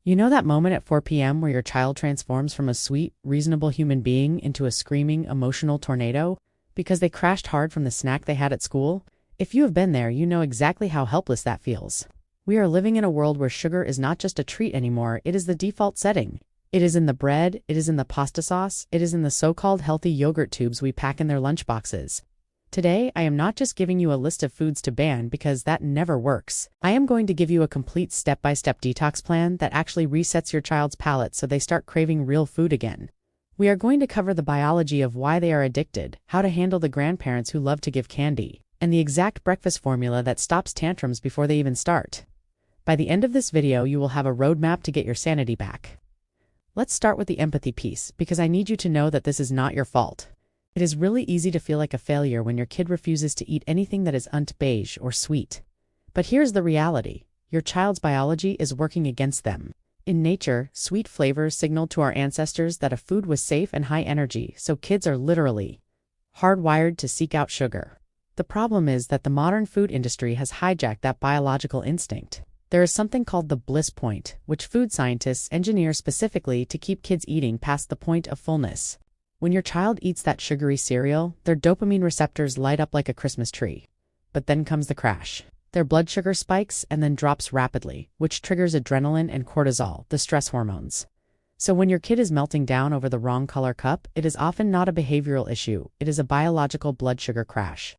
You know that moment at 4 p.m. where your child transforms from a sweet, reasonable human being into a screaming, emotional tornado because they crashed hard from the snack they had at school? If you have been there, you know exactly how helpless that feels. We are living in a world where sugar is not just a treat anymore, it is the default setting. It is in the bread, it is in the pasta sauce, it is in the so-called healthy yogurt tubes we pack in their lunchboxes. Today, I am not just giving you a list of foods to ban because that never works. I am going to give you a complete step-by-step detox plan that actually resets your child's palate so they start craving real food again. We are going to cover the biology of why they are addicted, how to handle the grandparents who love to give candy, and the exact breakfast formula that stops tantrums before they even start. By the end of this video, you will have a roadmap to get your sanity back. Let's start with the empathy piece, because I need you to know that this is not your fault. It is really easy to feel like a failure when your kid refuses to eat anything that is beige or sweet. But here's the reality. Your child's biology is working against them. In nature, sweet flavors signaled to our ancestors that a food was safe and high energy, so kids are literally hardwired to seek out sugar. The problem is that the modern food industry has hijacked that biological instinct. There is something called the bliss point, which food scientists engineer specifically to keep kids eating past the point of fullness. When your child eats that sugary cereal, their dopamine receptors light up like a Christmas tree. But then comes the crash. Their blood sugar spikes and then drops rapidly, which triggers adrenaline and cortisol, the stress hormones. So when your kid is melting down over the wrong color cup, it is often not a behavioral issue, it is a biological blood sugar crash.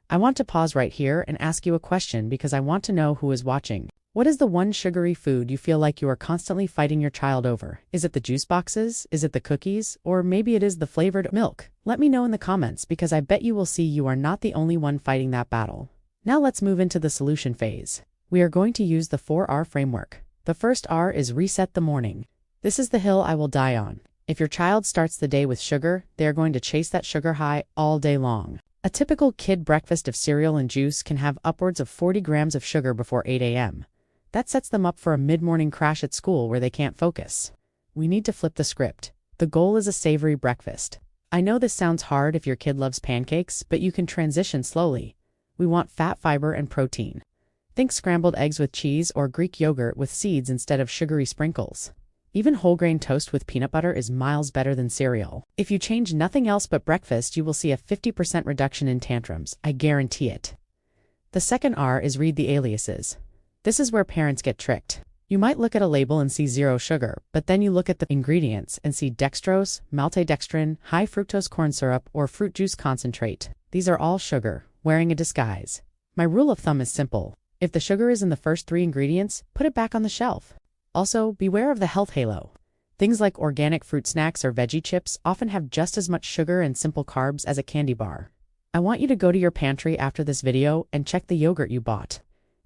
I want to pause right here and ask you a question because I want to know who is watching. What is the one sugary food you feel like you are constantly fighting your child over? Is it the juice boxes? Is it the cookies? Or maybe it is the flavored milk? Let me know in the comments because I bet you will see you are not the only one fighting that battle. Now let's move into the solution phase. We are going to use the 4R framework. The first R is reset the morning. This is the hill I will die on. If your child starts the day with sugar, they are going to chase that sugar high all day long. A typical kid breakfast of cereal and juice can have upwards of 40 grams of sugar before 8 a.m. That sets them up for a mid-morning crash at school where they can't focus. We need to flip the script. The goal is a savory breakfast. I know this sounds hard if your kid loves pancakes, but you can transition slowly. We want fat, fiber, and protein. Think scrambled eggs with cheese or Greek yogurt with seeds instead of sugary sprinkles. Even whole grain toast with peanut butter is miles better than cereal. If you change nothing else but breakfast, you will see a 50% reduction in tantrums. I guarantee it. The second R is read the aliases. This is where parents get tricked. You might look at a label and see 0 sugar, but then you look at the ingredients and see dextrose, maltodextrin, high fructose corn syrup, or fruit juice concentrate. These are all sugar, wearing a disguise. My rule of thumb is simple. If the sugar is in the first 3 ingredients, put it back on the shelf. Also, beware of the health halo. Things like organic fruit snacks or veggie chips often have just as much sugar and simple carbs as a candy bar. I want you to go to your pantry after this video and check the yogurt you bought.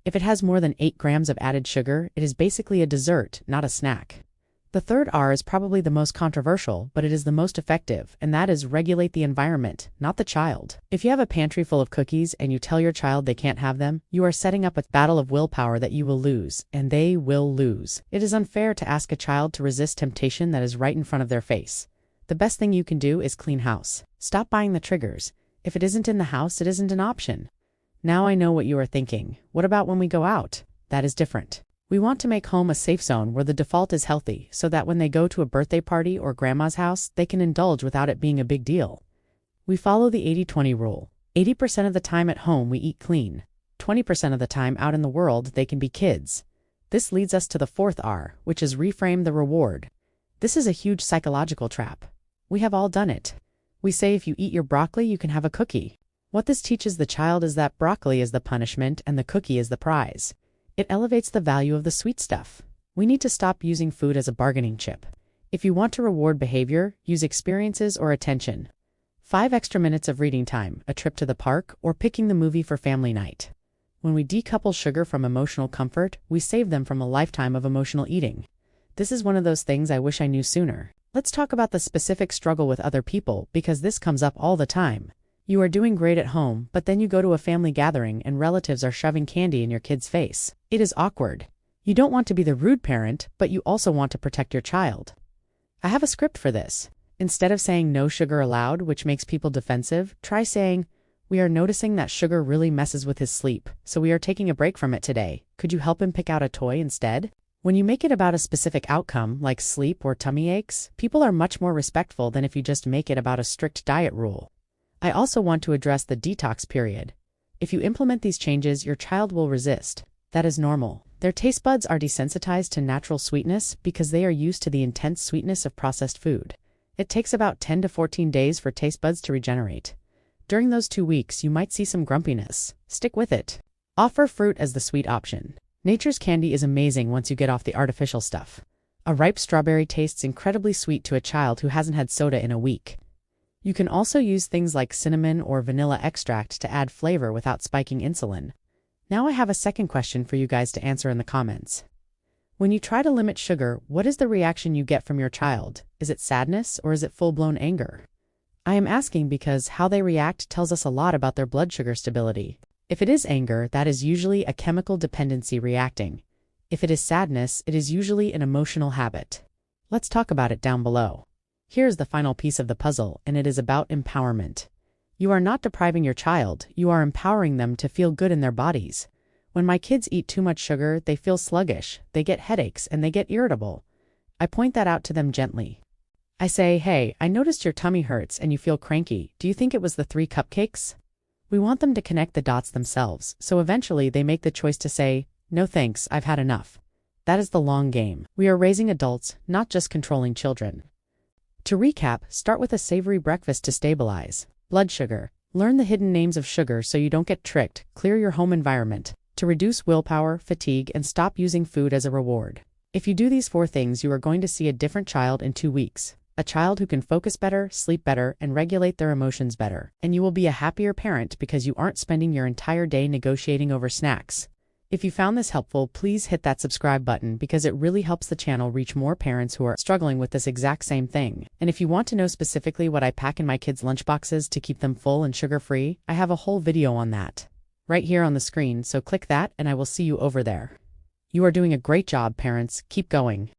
If it has more than 8 grams of added sugar, it is basically a dessert, not a snack. The third R is probably the most controversial, but it is the most effective, and that is regulate the environment, not the child. If you have a pantry full of cookies and you tell your child they can't have them, you are setting up a battle of willpower that you will lose, and they will lose. It is unfair to ask a child to resist temptation that is right in front of their face. The best thing you can do is clean house. Stop buying the triggers. If it isn't in the house, it isn't an option. Now I know what you are thinking. What about when we go out? That is different. We want to make home a safe zone where the default is healthy, so that when they go to a birthday party or grandma's house, they can indulge without it being a big deal. We follow the 80-20 rule. 80% of the time at home we eat clean. 20% of the time out in the world they can be kids. This leads us to the fourth R, which is reframe the reward. This is a huge psychological trap. We have all done it. We say if you eat your broccoli, you can have a cookie. What this teaches the child is that broccoli is the punishment and the cookie is the prize. It elevates the value of the sweet stuff. We need to stop using food as a bargaining chip. If you want to reward behavior, use experiences or attention. 5 extra minutes of reading time, a trip to the park, or picking the movie for family night. When we decouple sugar from emotional comfort, we save them from a lifetime of emotional eating. This is one of those things I wish I knew sooner. Let's talk about the specific struggle with other people, because this comes up all the time. You are doing great at home, but then you go to a family gathering and relatives are shoving candy in your kid's face. It is awkward. You don't want to be the rude parent, but you also want to protect your child. I have a script for this. Instead of saying no sugar allowed, which makes people defensive, try saying, "We are noticing that sugar really messes with his sleep, so we are taking a break from it today. Could you help him pick out a toy instead?" When you make it about a specific outcome, like sleep or tummy aches, people are much more respectful than if you just make it about a strict diet rule. I also want to address the detox period. If you implement these changes, your child will resist. That is normal. Their taste buds are desensitized to natural sweetness because they are used to the intense sweetness of processed food. It takes about 10 to 14 days for taste buds to regenerate. During those 2 weeks, you might see some grumpiness. Stick with it. Offer fruit as the sweet option. Nature's candy is amazing once you get off the artificial stuff. A ripe strawberry tastes incredibly sweet to a child who hasn't had soda in a week. You can also use things like cinnamon or vanilla extract to add flavor without spiking insulin. Now I have a second question for you guys to answer in the comments. When you try to limit sugar, what is the reaction you get from your child? Is it sadness or is it full-blown anger? I am asking because how they react tells us a lot about their blood sugar stability. If it is anger, that is usually a chemical dependency reacting. If it is sadness, it is usually an emotional habit. Let's talk about it down below. Here's the final piece of the puzzle, and it is about empowerment. You are not depriving your child, you are empowering them to feel good in their bodies. When my kids eat too much sugar, they feel sluggish, they get headaches, and they get irritable. I point that out to them gently. I say, hey, I noticed your tummy hurts and you feel cranky. Do you think it was the 3 cupcakes? We want them to connect the dots themselves, so eventually they make the choice to say, no thanks, I've had enough. That is the long game. We are raising adults, not just controlling children. To recap, start with a savory breakfast to stabilize blood sugar. Learn the hidden names of sugar so you don't get tricked. Clear your home environment to reduce willpower, fatigue, and stop using food as a reward. If you do these 4 things, you are going to see a different child in 2 weeks. A child who can focus better, sleep better, and regulate their emotions better. And you will be a happier parent because you aren't spending your entire day negotiating over snacks. If you found this helpful, please hit that subscribe button because it really helps the channel reach more parents who are struggling with this exact same thing. And if you want to know specifically what I pack in my kids' lunchboxes to keep them full and sugar-free, I have a whole video on that right here on the screen, so click that and I will see you over there. You are doing a great job, parents. Keep going.